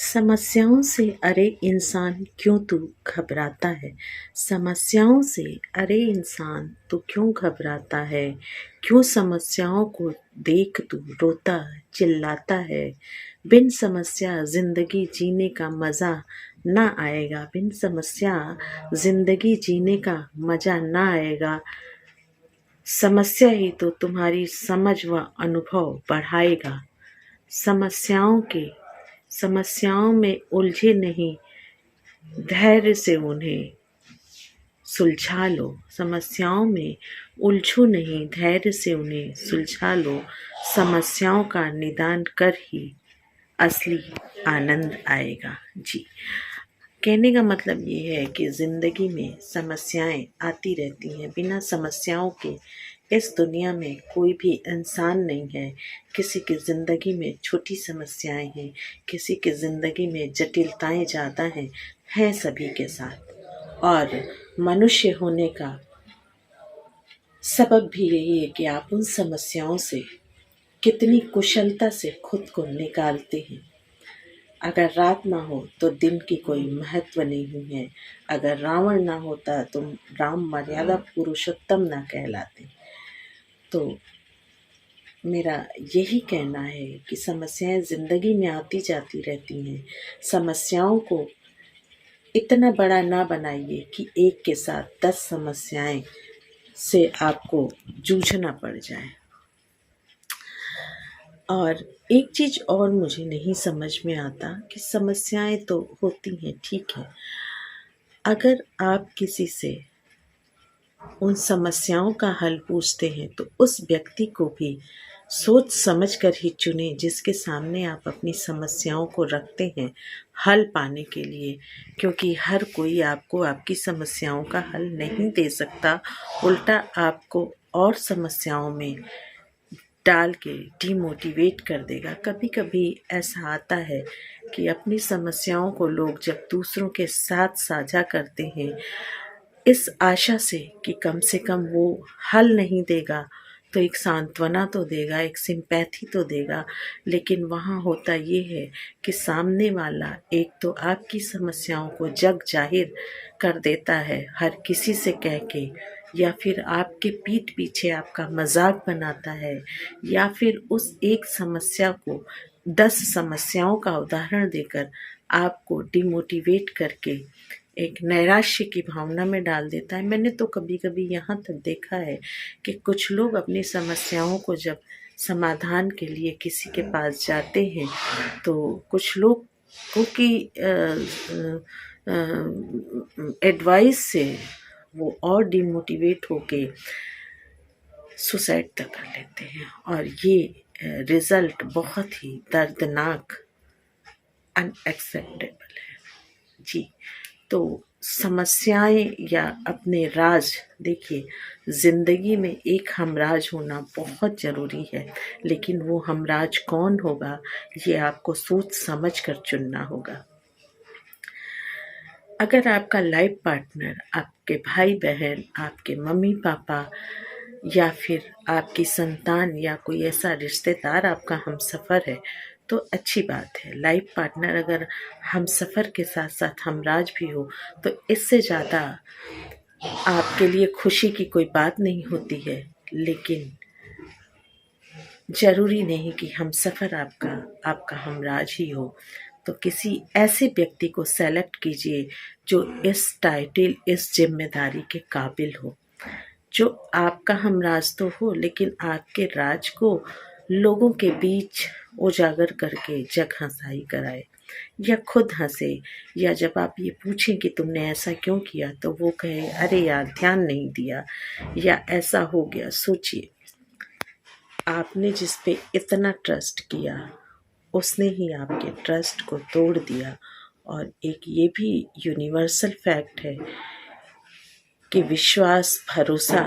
समस्याओं से अरे इंसान क्यों तू घबराता है। समस्याओं से अरे इंसान तू क्यों घबराता है। क्यों समस्याओं को देख तू रोता चिल्लाता है। बिन समस्या जिंदगी जीने का मज़ा ना आएगा। बिन समस्या जिंदगी जीने का मज़ा ना आएगा। समस्या ही तो तुम्हारी समझ व अनुभव बढ़ाएगा। समस्याओं में उलझे नहीं, धैर्य से उन्हें सुलझा लो। समस्याओं में उलझो नहीं, धैर्य से उन्हें सुलझा लो। समस्याओं का निदान कर ही असली आनंद आएगा। जी, कहने का मतलब ये है कि ज़िंदगी में समस्याएं आती रहती हैं। बिना समस्याओं के इस दुनिया में कोई भी इंसान नहीं है। किसी की ज़िंदगी में छोटी समस्याएं हैं, किसी की ज़िंदगी में जटिलताएं ज़्यादा हैं सभी के साथ। और मनुष्य होने का सबब भी यही है कि आप उन समस्याओं से कितनी कुशलता से खुद को निकालते हैं। अगर रात ना हो तो दिन की कोई महत्व नहीं है। अगर रावण ना होता तो राम मर्यादा पुरुषोत्तम ना कहलाते। तो मेरा यही कहना है कि समस्याएं ज़िंदगी में आती जाती रहती हैं। समस्याओं को इतना बड़ा ना बनाइए कि एक के साथ 10 समस्याएं से आपको जूझना पड़ जाए। और एक चीज़ और मुझे नहीं समझ में आता कि समस्याएं तो होती हैं, ठीक है। अगर आप किसी से उन समस्याओं का हल पूछते हैं तो उस व्यक्ति को भी सोच समझ कर ही चुनें जिसके सामने आप अपनी समस्याओं को रखते हैं हल पाने के लिए। क्योंकि हर कोई आपको आपकी समस्याओं का हल नहीं दे सकता, उल्टा आपको और समस्याओं में डाल के डिमोटिवेट कर देगा। कभी कभी ऐसा आता है कि अपनी समस्याओं को लोग जब दूसरों के साथ साझा करते हैं इस आशा से कि कम से कम वो हल नहीं देगा तो एक सांत्वना तो देगा, एक सिंपैथी तो देगा, लेकिन वहाँ होता ये है कि सामने वाला एक तो आपकी समस्याओं को जग जाहिर कर देता है हर किसी से कह के, या फिर आपके पीठ पीछे आपका मजाक बनाता है, या फिर उस एक समस्या को 10 समस्याओं का उदाहरण देकर आपको डिमोटिवेट करके एक नैराश्य की भावना में डाल देता है। मैंने तो कभी कभी यहाँ तक देखा है कि कुछ लोग अपनी समस्याओं को जब समाधान के लिए किसी के पास जाते हैं तो कुछ लोग की एडवाइस से वो और डिमोटिवेट होके सुसाइड तक कर लेते हैं। और ये रिज़ल्ट बहुत ही दर्दनाक अनएक्सेप्टेबल है। जी, तो समस्याएं या अपने राज, देखिए ज़िंदगी में एक हमराज होना बहुत ज़रूरी है, लेकिन वो हमराज कौन होगा ये आपको सोच समझ कर चुनना होगा। अगर आपका लाइफ पार्टनर आपके भाई बहन, आपके मम्मी पापा या फिर आपकी संतान या कोई ऐसा रिश्तेदार आपका हमसफ़र है तो अच्छी बात है। लाइफ पार्टनर अगर हमसफ़र के साथ साथ हमराज भी हो तो इससे ज़्यादा आपके लिए खुशी की कोई बात नहीं होती है। लेकिन ज़रूरी नहीं कि हमसफ़र आपका हमराज ही हो। तो किसी ऐसे व्यक्ति को सेलेक्ट कीजिए जो इस टाइटल, इस जिम्मेदारी के काबिल हो, जो आपका हमराज तो हो लेकिन आपके राज को लोगों के बीच उजागर करके जग हंसाई कराए, या खुद हंसे, या जब आप ये पूछें कि तुमने ऐसा क्यों किया तो वो कहे अरे यार ध्यान नहीं दिया, या ऐसा हो गया। सोचिए, आपने जिस पे इतना ट्रस्ट किया उसने ही आपके ट्रस्ट को तोड़ दिया। और एक ये भी यूनिवर्सल फैक्ट है कि विश्वास, भरोसा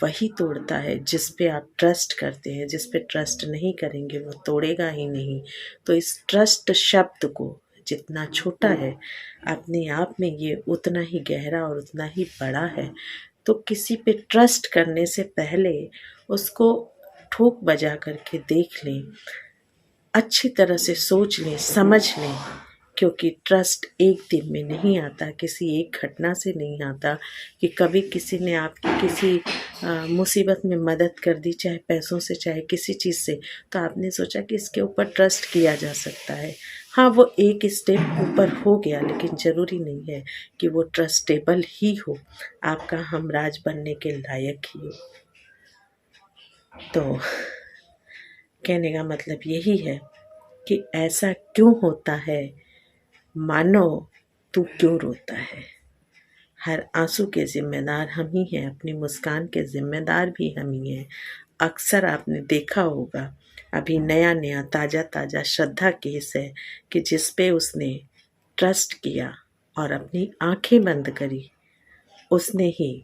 वही तोड़ता है जिस पे आप ट्रस्ट करते हैं। जिस पे ट्रस्ट नहीं करेंगे वो तोड़ेगा ही नहीं। तो इस ट्रस्ट शब्द को जितना छोटा है अपने आप में ये उतना ही गहरा और उतना ही बड़ा है। तो किसी पे ट्रस्ट करने से पहले उसको ठोक बजा करके देख लें, अच्छी तरह से सोच लें, समझ लें क्योंकि ट्रस्ट एक दिन में नहीं आता, किसी एक घटना से नहीं आता कि कभी किसी ने आपकी किसी मुसीबत में मदद कर दी, चाहे पैसों से चाहे किसी चीज़ से, तो आपने सोचा कि इसके ऊपर ट्रस्ट किया जा सकता है। हाँ, वो एक स्टेप ऊपर हो गया, लेकिन ज़रूरी नहीं है कि वो ट्रस्टेबल ही हो, आपका हमराज बनने के लायक ही हो। तो कहने का मतलब यही है कि ऐसा क्यों होता है, मानो तू क्यों रोता है। हर आंसू के ज़िम्मेदार हम ही हैं, अपनी मुस्कान के ज़िम्मेदार भी हम ही हैं। अक्सर आपने देखा होगा, अभी नया नया ताज़ा ताज़ा श्रद्धा केस है कि जिस पे उसने ट्रस्ट किया और अपनी आंखें बंद करी, उसने ही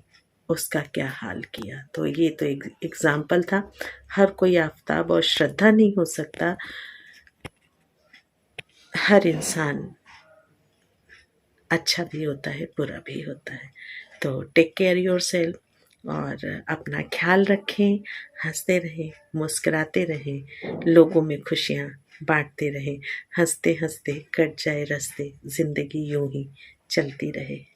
उसका क्या हाल किया। तो ये तो एक एग्ज़ाम्पल था। हर कोई आफताब और श्रद्धा नहीं हो सकता। हर इंसान अच्छा भी होता है, बुरा भी होता है। तो टेक केयर योरसेल्फ और अपना ख्याल रखें, हंसते रहें, मुस्कुराते रहें, लोगों में खुशियाँ बांटते रहें। हंसते हंसते कट जाए रास्ते, ज़िंदगी यूं ही चलती रहे।